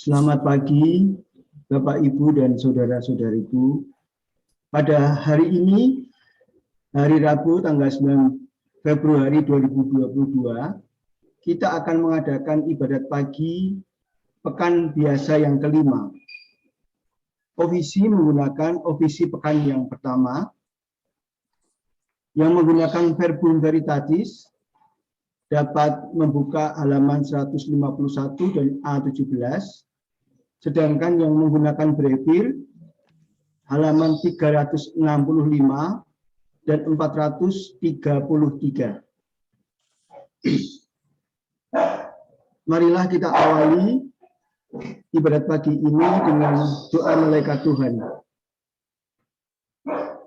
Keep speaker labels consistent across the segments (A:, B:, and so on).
A: Selamat pagi, Bapak, Ibu, dan saudara-saudariku. Pada hari ini, hari Rabu, tanggal 9 Februari 2022, kita akan mengadakan ibadat pagi pekan biasa yang kelima. Ofisi menggunakan ofisi pekan yang pertama, yang menggunakan Verbum Veritatis, dapat membuka halaman 151 dan A17, sedangkan yang menggunakan Brevir halaman 365 dan 433. Marilah kita awali ibadat pagi ini dengan doa malaikat Tuhan.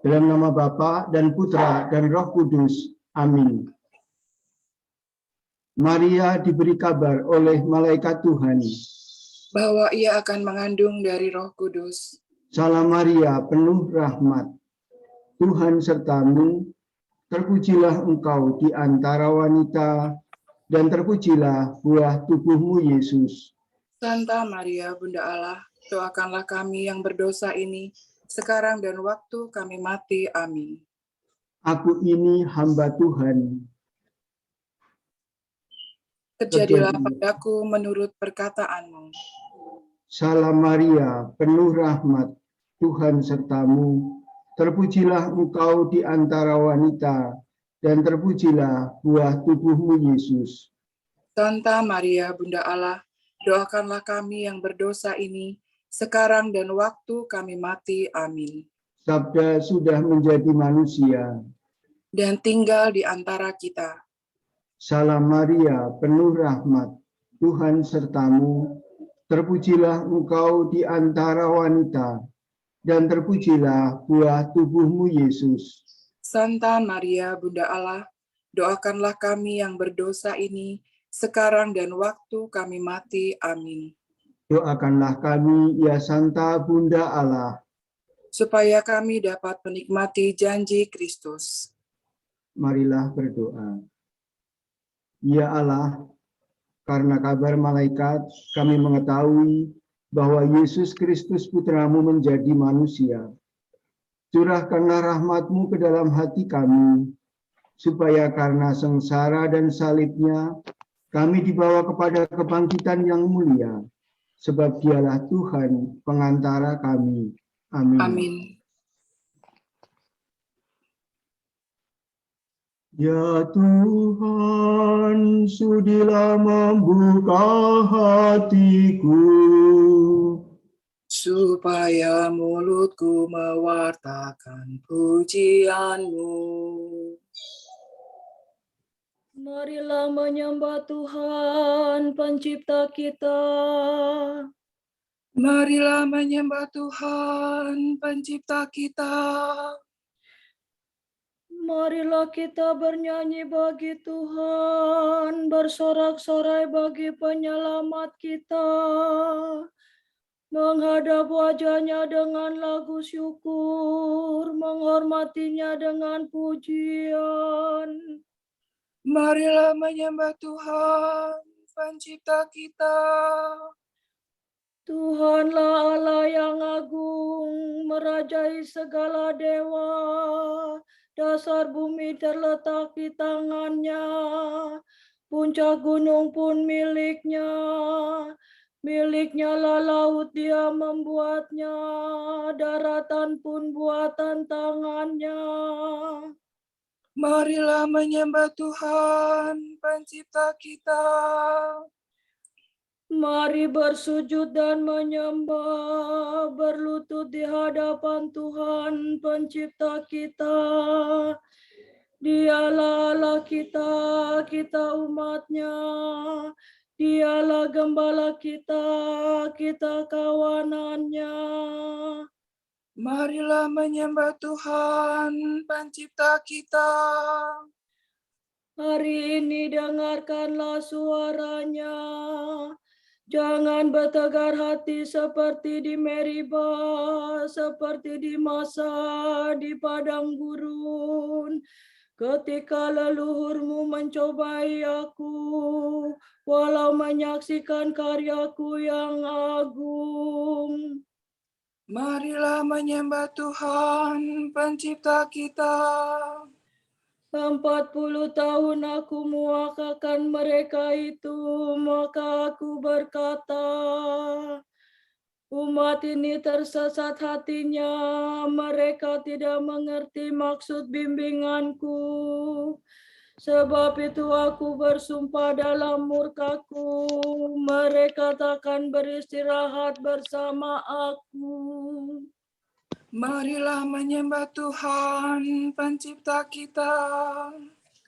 A: Dalam nama Bapa dan Putra dan Roh Kudus. Amin. Maria diberi kabar oleh malaikat Tuhan
B: bahwa ia akan mengandung dari Roh Kudus.
A: Salam Maria, penuh rahmat, Tuhan sertamu, terpujilah engkau di antara wanita, dan terpujilah buah tubuhmu, Yesus.
B: Santa Maria, Bunda Allah, doakanlah kami yang berdosa ini, sekarang dan waktu kami mati. Amin.
A: Aku ini hamba Tuhan.
B: Terjadilah padaku menurut perkataanmu.
A: Salam Maria, penuh rahmat, Tuhan sertamu, terpujilah engkau di antara wanita, dan terpujilah buah tubuhmu, Yesus.
B: Santa Maria, Bunda Allah, doakanlah kami yang berdosa ini, sekarang dan waktu kami mati. Amin.
A: Sabda sudah menjadi manusia
B: dan tinggal di antara kita.
A: Salam Maria, penuh rahmat, Tuhan sertamu, terpujilah engkau di antara wanita, dan terpujilah buah tubuhmu, Yesus.
B: Santa Maria, Bunda Allah, doakanlah kami yang berdosa ini, sekarang dan waktu kami mati. Amin.
A: Doakanlah kami, ya Santa Bunda Allah,
B: supaya kami dapat menikmati janji Kristus.
A: Marilah berdoa. Ya Allah, karena kabar malaikat kami mengetahui bahwa Yesus Kristus Putramu menjadi manusia. Curahkanlah rahmat-Mu ke dalam hati kami, supaya karena sengsara dan salibnya, kami dibawa kepada kebangkitan yang mulia, sebab Dialah Tuhan pengantara kami. Amin.
B: Amin.
A: Ya Tuhan, sudilah membuka hatiku,
B: supaya mulutku mewartakan pujian-Mu.
C: Marilah menyembah Tuhan, Pencipta kita.
B: Marilah menyembah Tuhan, Pencipta kita.
C: Marilah kita bernyanyi bagi Tuhan, bersorak-sorai bagi penyelamat kita. Menghadap wajah-Nya dengan lagu syukur, menghormatinya dengan pujian.
B: Marilah menyembah Tuhan, Pencipta kita.
C: Tuhanlah Allah yang agung, merajai segala dewa. Dasar bumi terletak di tangan-Nya, puncak gunung pun milik-Nya. Milik-Nya lah laut, Dia membuatnya, daratan pun buatan tangan-Nya.
B: Marilah menyembah Tuhan, Pencipta kita.
C: Mari bersujud dan menyembah, berlutut di hadapan Tuhan, Pencipta kita. Dialah Allah kita, kita umat-Nya. Dialah gembala kita, kita kawanan-Nya.
B: Marilah menyembah Tuhan, Pencipta kita.
C: Hari ini dengarkanlah suara-Nya. Jangan bertegar hati seperti di Meriba, seperti di Masa, di padang gurun. ketika leluhurmu mencobai aku, walau menyaksikan karyaku yang agung.
B: Marilah menyembah Tuhan, pencipta kita.
C: 40 tahun aku muakakan mereka itu, maka aku berkata, umat ini tersesat hatinya, mereka tidak mengerti maksud bimbinganku. Sebab itu aku bersumpah dalam murkaku, mereka takkan beristirahat bersama aku.
B: Marilah menyembah Tuhan, pencipta kita.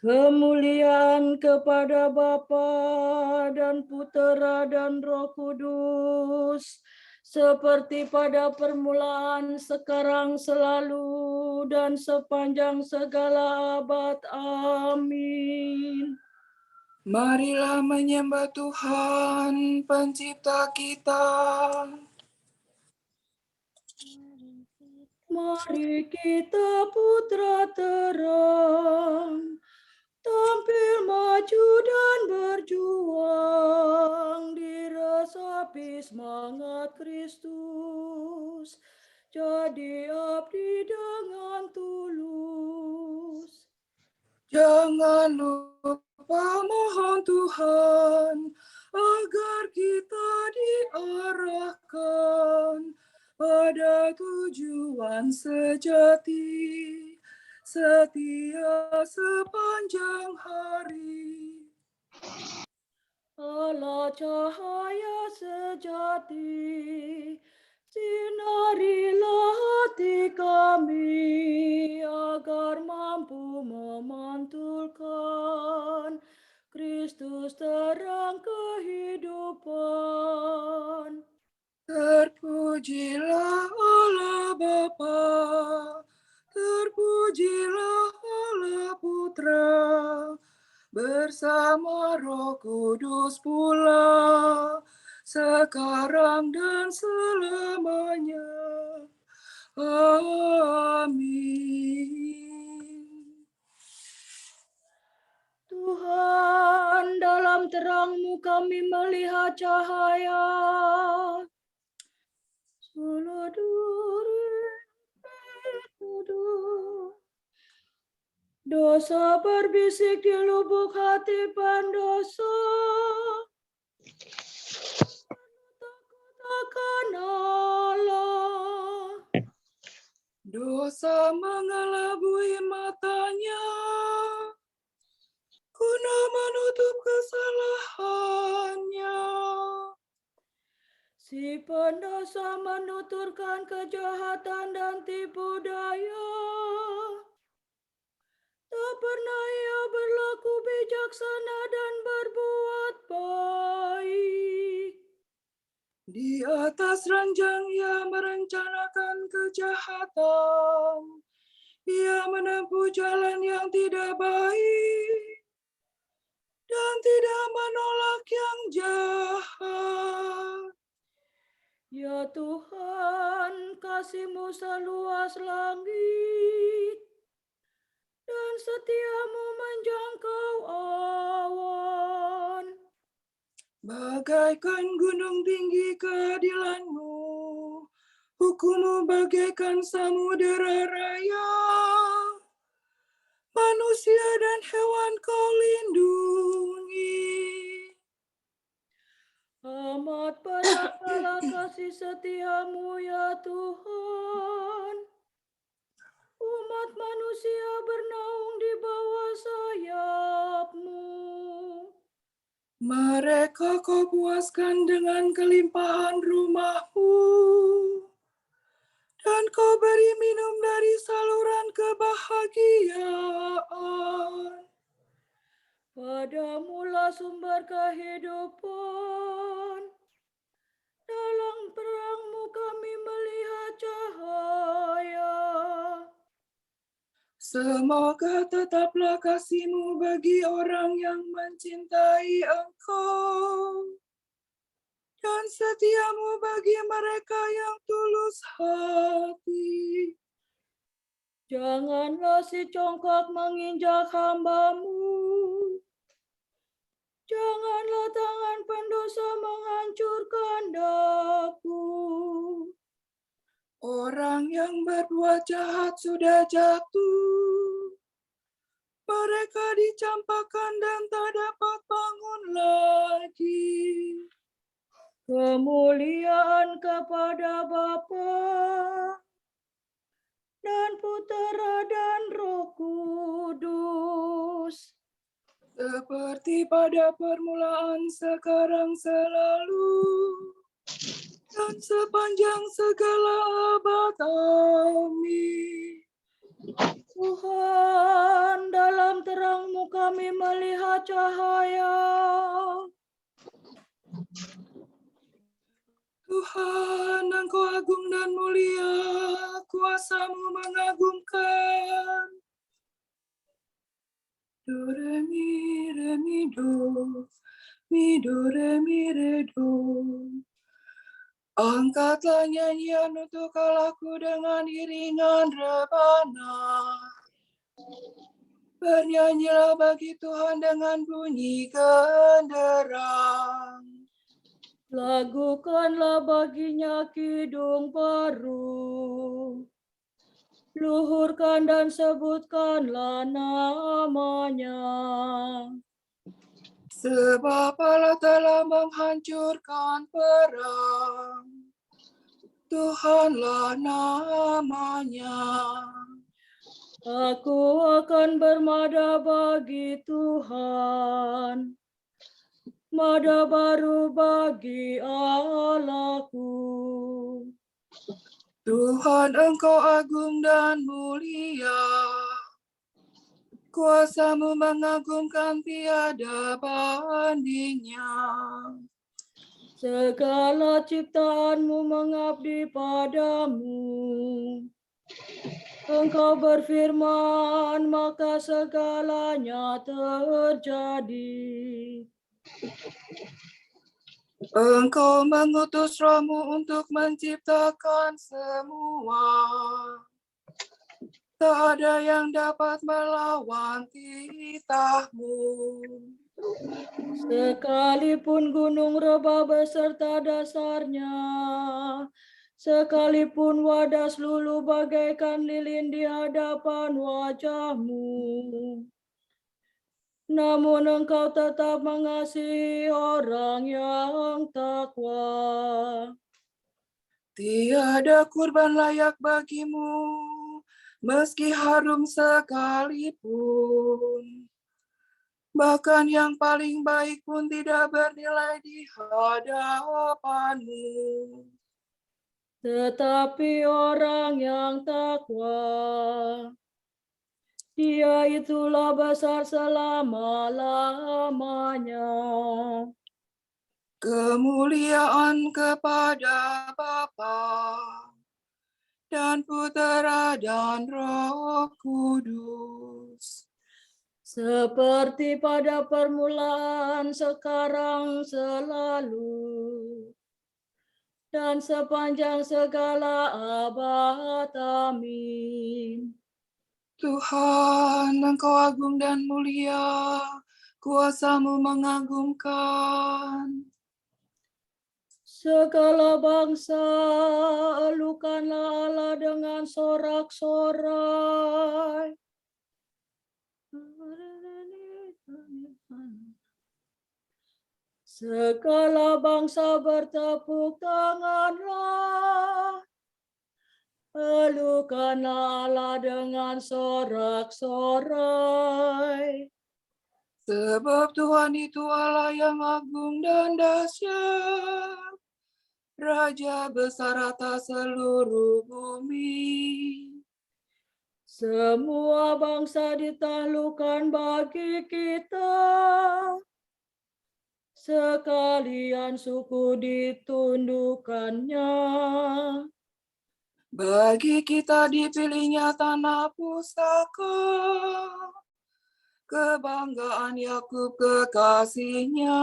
C: Kemuliaan kepada Bapa dan Putera dan Roh Kudus, seperti pada permulaan, sekarang, selalu, dan sepanjang segala abad. Amin.
B: Marilah menyembah Tuhan, pencipta kita.
C: Mari kita putra terang, tampil maju dan berjuang, diresapi semangat Kristus, jadi abdi dengan tulus.
B: Jangan lupa mohon Tuhan, agar kita diarahkan pada tujuan sejati, setia sepanjang hari.
C: Allah cahaya sejati, sinarilah hati kami, agar mampu memantulkan Kristus terang kehidupan.
B: Terpujilah Allah Bapa, terpujilah Allah Putra, bersama Roh Kudus pula, sekarang dan selamanya. Amin.
C: Tuhan, dalam terang-Mu kami melihat cahaya. Dosa berbisik di lubuk hati pendosa. Takkan Allah.
B: Dosa mengelabui matanya, guna menutup kesalahannya.
C: Si pendosa menuturkan kejahatan dan tipu daya. Tak pernah ia berlaku bijaksana dan berbuat baik.
B: Di atas ranjang ia merencanakan kejahatan. Ia menempuh jalan yang tidak baik dan tidak menolak yang jahat.
C: Ya Tuhan, kasih-Mu seluas langit, dan setia-Mu menjangkau awan.
B: Bagaikan gunung tinggi keadilan-Mu, hukum-Mu bagaikan samudera raya. Manusia dan hewan Kau lindungi.
C: Amat berapalah kasih setia-Mu ya Tuhan. Umat manusia bernaung di bawah sayap-Mu.
B: Mereka Kau puaskan dengan kelimpahan rumah-Mu, dan Kau beri minum dari saluran kebahagiaan.
C: Padamu-lah sumber kehidupan. Dalam terang-Mu kami melihat cahaya.
B: Semoga tetaplah kasih-Mu bagi orang yang mencintai Engkau, dan setia-Mu bagi mereka yang tulus hati.
C: Janganlah si congkak menginjak hamba-Mu. Janganlah tangan pendosa menghancurkan daku.
B: Orang yang berbuat jahat sudah jatuh. Mereka dicampakkan dan tak dapat bangun lagi.
C: Kemuliaan kepada Bapa dan Putera dan Roh Kudus.
B: Seperti pada permulaan, sekarang, selalu, dan sepanjang segala abad. Amin.
C: Tuhan, dalam terang-Mu kami melihat cahaya.
B: Tuhan, Engkau agung dan mulia, kuasa-Mu mengagumkan. Do, re, mi, do. Mi, do, re, mi, re, do. Angkatlah nyanyian untuk Allahku dengan iringan rebana. Bernyanyilah bagi Tuhan dengan bunyi genderang.
C: Lagukanlah baginya kidung baru. Luhurkan dan sebutkanlah namanya.
B: Sebab Allah telah menghancurkan perang. Tuhanlah namanya.
C: Aku akan bermada bagi Tuhan, mada baru bagi Allahku.
B: Tuhan, Engkau agung dan mulia. Kuasa-Mu mengagumkan tiada bandingnya.
C: Segala ciptaan-Mu mengabdi padamu. Engkau berfirman, maka segalanya terjadi.
B: Engkau mengutus Roh-Mu untuk menciptakan semua. Tak ada yang dapat melawan titah-Mu.
C: Sekalipun gunung rebah beserta dasarnya, sekalipun wadas lulu bagaikan lilin di hadapan wajah-Mu, namun Engkau tetap mengasihi orang yang takwa.
B: Tiada kurban layak bagi-Mu, meski harum sekalipun. Bahkan yang paling baik pun tidak bernilai di hadapan-Mu.
C: Tetapi orang yang takwa, Dia itulah besar selama-lamanya.
B: Kemuliaan kepada Bapa dan Putera dan Roh Kudus.
C: Seperti pada permulaan, sekarang, selalu, dan sepanjang segala abad. Amin.
B: Tuhan, Engkau agung dan mulia, kuasa-Mu mengagumkan.
C: Segala bangsa, elukanlah Allah dengan sorak-sorai. Segala bangsa bertepuk tanganlah. Elukanlah Allah dengan sorak-sorai.
B: Sebab Tuhan itu Allah yang agung dan dahsyat, Raja besar atas seluruh bumi.
C: Semua bangsa ditaklukkan bagi kita. Sekalian suku ditundukkannya.
B: Bagi kita dipilihnya tanah pusaka, kebanggaan Yakub kekasihnya.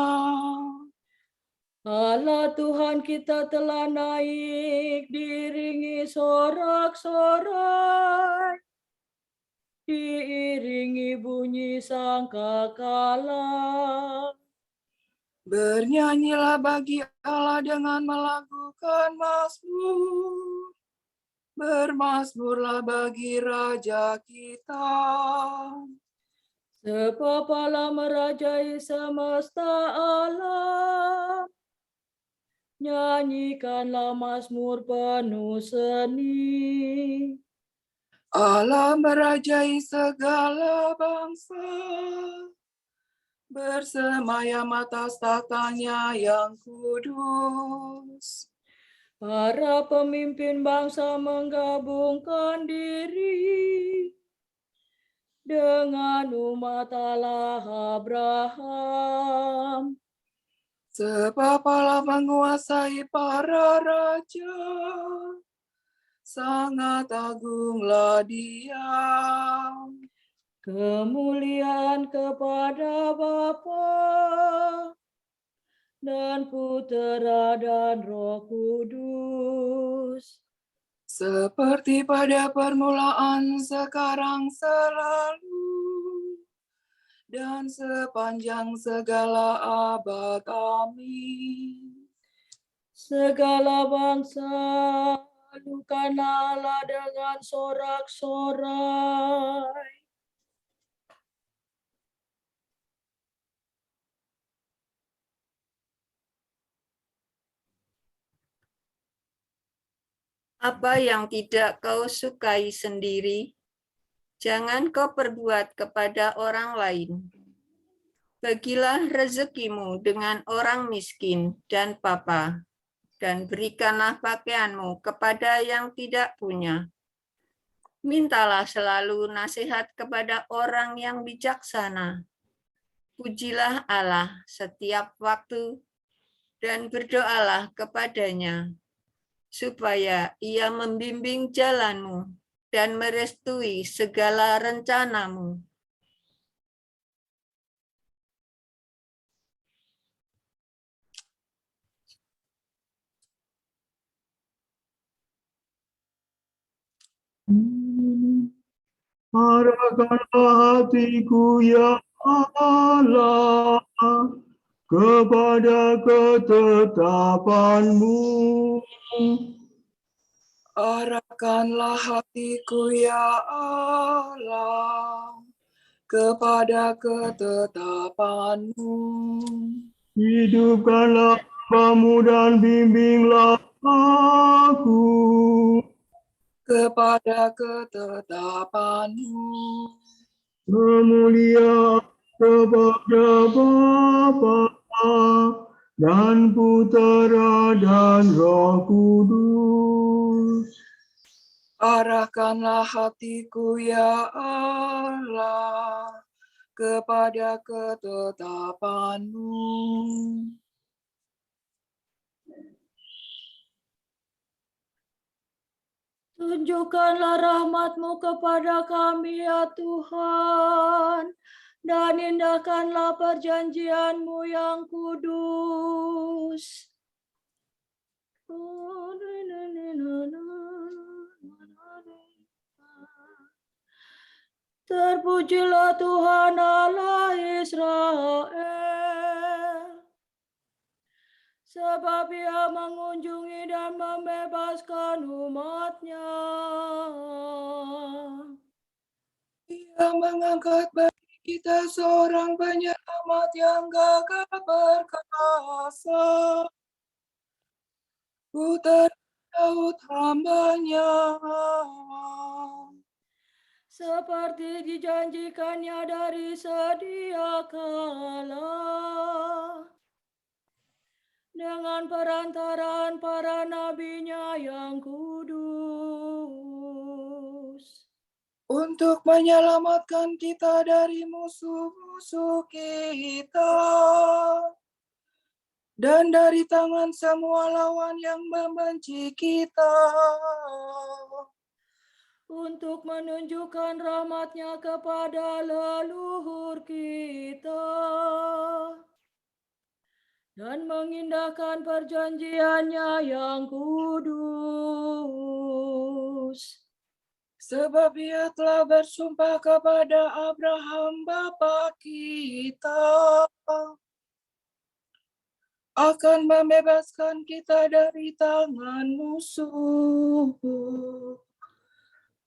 C: Allah Tuhan kita telah naik diiringi sorak-sorai. diiringi bunyi sangkakala.
B: Bernyanyilah bagi Allah dengan melakukan mazmur. Bermazmurlah bagi Raja kita.
C: Sebab Allah merajai semesta alam. Nyanyikanlah mazmur penuh seni.
B: Allah merajai segala bangsa. Bersemayam atas tahtanya yang kudus.
C: Para pemimpin bangsa menggabungkan diri dengan umat Allah Abraham.
B: Sebab Allah menguasai para raja. Sangat agunglah Dia.
C: Kemuliaan kepada Bapa dan Putera dan Roh Kudus.
B: Seperti pada permulaan, sekarang, selalu, dan sepanjang segala abad. Amin.
C: Segala bangsa adukanlah Allah dengan sorak-sorai.
D: Apa yang tidak kau sukai sendiri, jangan kau perbuat kepada orang lain. Bagilah rezekimu dengan orang miskin dan papa, dan berikanlah pakaianmu kepada yang tidak punya. Mintalah selalu nasihat kepada orang yang bijaksana. Pujilah Allah setiap waktu, dan berdoalah kepadanya, supaya Ia membimbing jalanmu dan merestui segala rencanamu.
A: Arahkanlah hatiku ya Allah kepada ketetapan-Mu.
B: Arahkanlah hatiku ya Allah kepada ketetapan-Mu.
A: Hidupkanlah hambamu dan bimbinglah aku
B: Kepada ketetapan-Mu.
A: kemuliaan kepada Bapa dan Putera dan Roh Kudus.
B: Arahkanlah hatiku ya Allah kepada ketetapan-Mu.
C: Tunjukkanlah rahmat-Mu kepada kami ya Tuhan, dan indahkanlah perjanjian-Mu yang kudus. Terpujilah Tuhan Allah Israel, sebab Ia mengunjungi dan membebaskan umat-Nya.
B: Ia mengangkat bagi kita seorang penyelamat yang gagah perkasa. Putra Daud hamba-Nya.
C: Seperti dijanjikannya dari sedia kala, dengan perantaraan para nabi-Nya yang kudus.
B: Untuk menyelamatkan kita dari musuh-musuh kita dan dari tangan semua lawan yang membenci kita.
C: Untuk menunjukkan rahmat-Nya kepada leluhur kita dan mengindahkan perjanjian-Nya yang kudus.
B: Sebab Ia telah bersumpah kepada Abraham bapa kita akan membebaskan kita dari tangan musuh,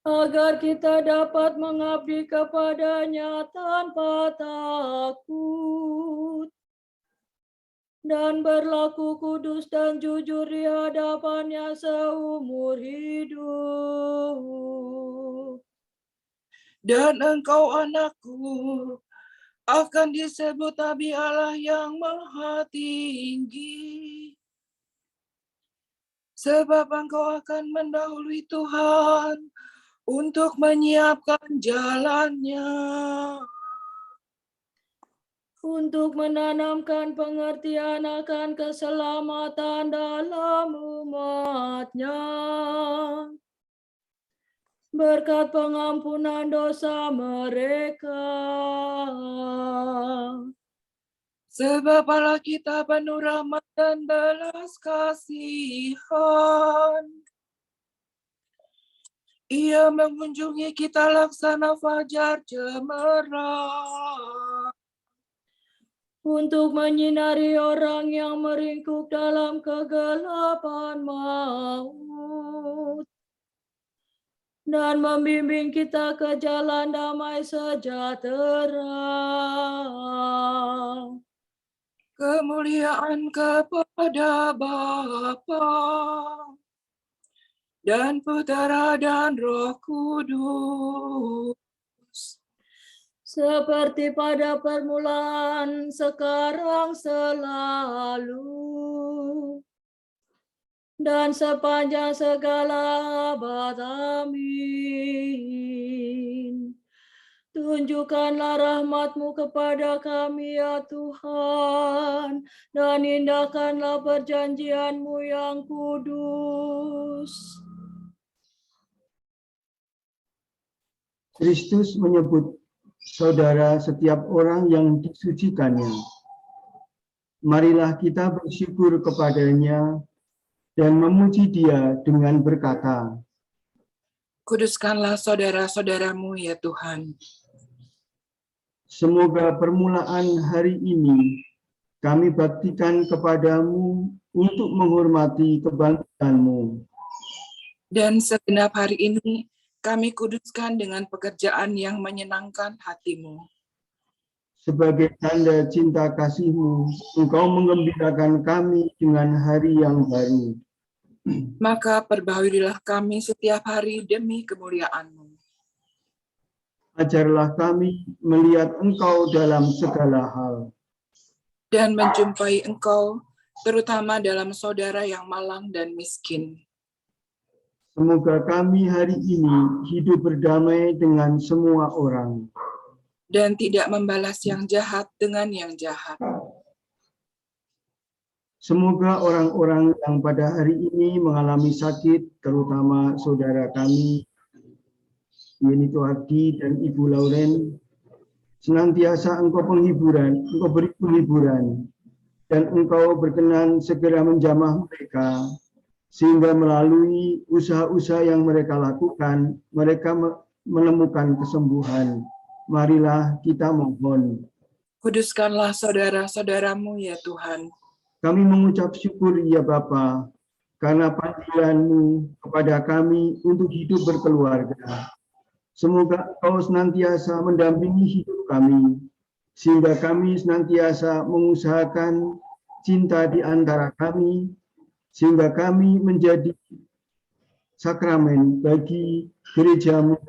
C: agar kita dapat mengabdi kepada-Nya tanpa takut dan berlaku kudus dan jujur di hadapan-Nya seumur hidup.
B: Dan engkau, anakku, akan disebut Nabi Allah yang Maha Tinggi. Sebab engkau akan mendahului Tuhan untuk menyiapkan jalannya,
C: untuk menanamkan pengertian akan keselamatan dalam umat-Nya, berkat pengampunan dosa mereka.
B: Sebab Allah kita penuh rahmat dan belas kasihan. Ia mengunjungi kita laksana fajar cemerlang,
C: untuk menyinari orang yang meringkuk dalam kegelapan maut, dan membimbing kita ke jalan damai sejahtera.
B: Kemuliaan kepada Bapa dan Putera dan Roh Kudus,
C: Seperti pada permulaan, sekarang, selalu, dan sepanjang segala abad. Amin. Tunjukkanlah rahmat-Mu kepada kami, ya Tuhan, dan indahkanlah perjanjian-Mu yang kudus.
A: Kristus menyebut saudara setiap orang yang disucikannya. Marilah kita bersyukur kepadanya dan memuji Dia dengan berkata,
B: kuduskanlah saudara-saudaramu ya Tuhan.
A: semoga permulaan hari ini kami baktikan kepadamu untuk menghormati kebangkitan-Mu.
B: Dan segenap hari ini kami kuduskan dengan pekerjaan yang menyenangkan hati-Mu.
A: Sebagai tanda cinta kasih-Mu, Engkau menggembirakan kami dengan hari yang baru.
B: Maka perbaharuilah kami setiap hari demi kemuliaan-Mu.
A: Ajarlah kami melihat Engkau dalam segala hal.
B: Dan menjumpai Engkau, terutama dalam saudara yang malang dan miskin.
A: Semoga kami hari ini hidup berdamai dengan semua orang.
B: Dan tidak membalas yang jahat dengan yang jahat.
A: Semoga orang-orang yang pada hari ini mengalami sakit, terutama saudara kami, Yeni Tuhardi dan Ibu Lauren, senantiasa Engkau beri penghiburan, dan Engkau berkenan segera menjamah mereka, sehingga melalui usaha-usaha yang mereka lakukan, mereka menemukan kesembuhan. Marilah kita mohon.
B: Kuduskanlah saudara-saudaramu ya Tuhan.
A: Kami mengucap syukur ya Bapa, karena panggilan-Mu kepada kami untuk hidup berkeluarga. Semoga Engkau senantiasa mendampingi hidup kami, sehingga kami senantiasa mengusahakan cinta di antara kami, sehingga kami menjadi sakramen bagi gereja-Mu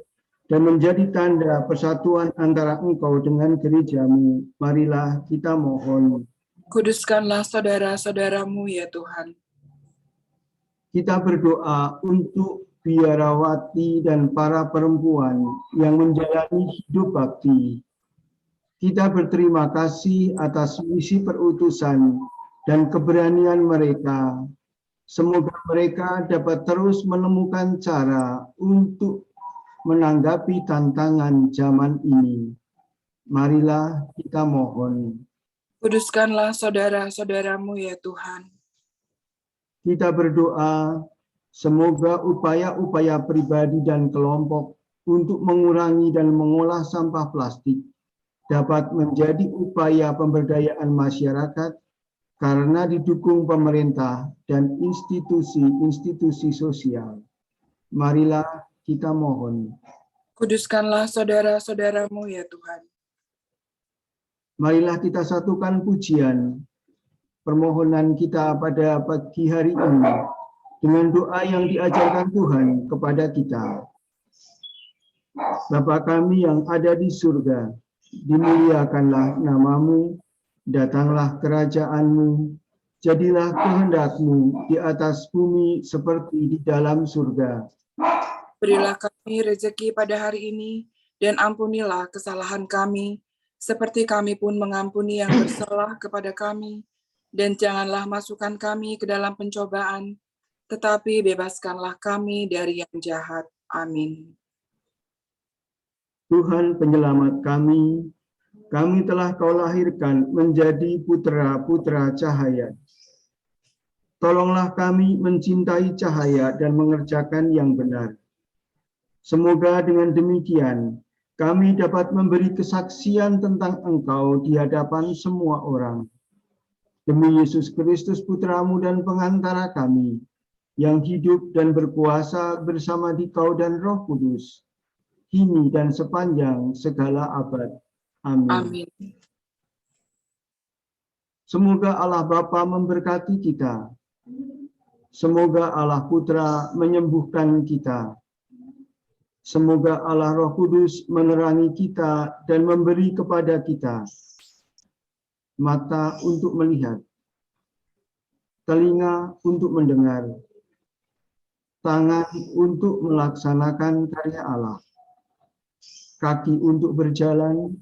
A: dan menjadi tanda persatuan antara Engkau dengan gereja-Mu. Marilah kita mohon.
B: Kuduskanlah saudara-saudaramu ya Tuhan.
A: Kita berdoa untuk biarawati dan para perempuan yang menjalani hidup bakti. Kita berterima kasih atas misi perutusan dan keberanian mereka. Semoga mereka dapat terus menemukan cara untuk menanggapi tantangan zaman ini. Marilah kita mohon.
B: Kuduskanlah saudara-saudaramu ya Tuhan.
A: Kita berdoa, semoga upaya-upaya pribadi dan kelompok untuk mengurangi dan mengolah sampah plastik dapat menjadi upaya pemberdayaan masyarakat karena didukung pemerintah dan institusi-institusi sosial. Marilah kita mohon.
B: Kuduskanlah saudara-saudaramu ya Tuhan.
A: Marilah kita satukan pujian permohonan kita pada pagi hari ini dengan doa yang diajarkan Tuhan kepada kita. Bapa kami yang ada di surga, dimuliakanlah namamu, datanglah kerajaan-Mu, jadilah kehendak-Mu di atas bumi seperti di dalam surga.
B: Berilah kami rezeki pada hari ini, dan ampunilah kesalahan kami, seperti kami pun mengampuni yang bersalah kepada kami. Dan janganlah masukkan kami ke dalam pencobaan, tetapi bebaskanlah kami dari yang jahat. Amin.
A: Tuhan penyelamat kami telah Kau lahirkan menjadi putra-putra cahaya. Tolonglah kami mencintai cahaya dan mengerjakan yang benar. Semoga dengan demikian kami dapat memberi kesaksian tentang Engkau di hadapan semua orang. Demi Yesus Kristus Putra-Mu dan pengantara kami, yang hidup dan berkuasa bersama Dikau dan Roh Kudus, kini dan sepanjang segala abad. Amin.
B: Amin.
A: Semoga Allah Bapa memberkati kita. Semoga Allah Putra menyembuhkan kita. Semoga Allah Roh Kudus menerangi kita dan memberi kepada kita mata untuk melihat, telinga untuk mendengar, tangan untuk melaksanakan karya Allah, kaki untuk berjalan,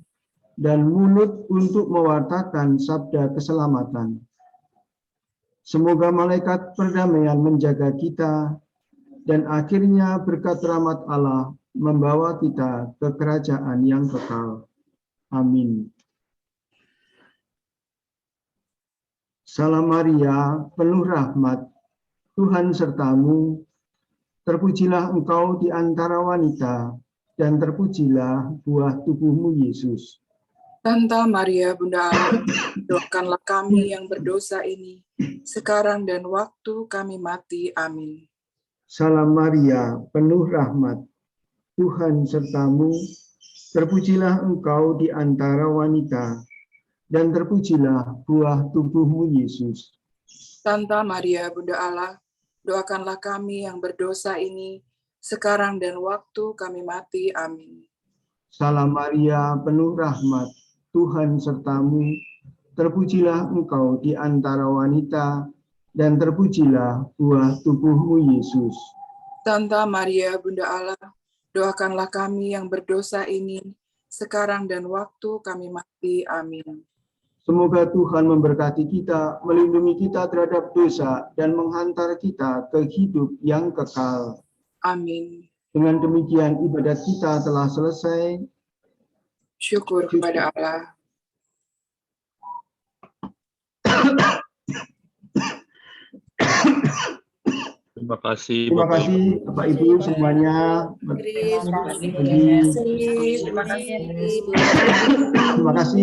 A: dan mulut untuk mewartakan sabda keselamatan. Semoga malaikat perdamaian menjaga kita, dan akhirnya berkat rahmat Allah membawa kita ke kerajaan yang kekal. Amin. Salam Maria, penuh rahmat, Tuhan sertamu, terpujilah engkau di antara wanita, dan terpujilah buah tubuhmu Yesus.
B: Santa Maria Bunda Allah, doakanlah kami yang berdosa ini, sekarang dan waktu kami mati. Amin.
A: Salam Maria, penuh rahmat, Tuhan sertamu, terpujilah engkau di antara wanita, dan terpujilah buah tubuhmu Yesus.
B: Santa Maria Bunda Allah, doakanlah kami yang berdosa ini, sekarang dan waktu kami mati. Amin.
A: Salam Maria, penuh rahmat, Tuhan sertamu, terpujilah engkau di antara wanita, dan terpujilah buah tubuhmu Yesus.
B: Santa Maria Bunda Allah, doakanlah kami yang berdosa ini, sekarang dan waktu kami mati. Amin.
A: Semoga Tuhan memberkati kita, melindungi kita terhadap dosa, dan menghantar kita ke hidup yang kekal.
B: Amin.
A: Dengan demikian ibadat kita telah selesai.
B: Syukur kepada Allah.
E: Terima kasih
A: Terima kasih Bapak Ibu semuanya.
C: Terima kasih.
A: Terima kasih.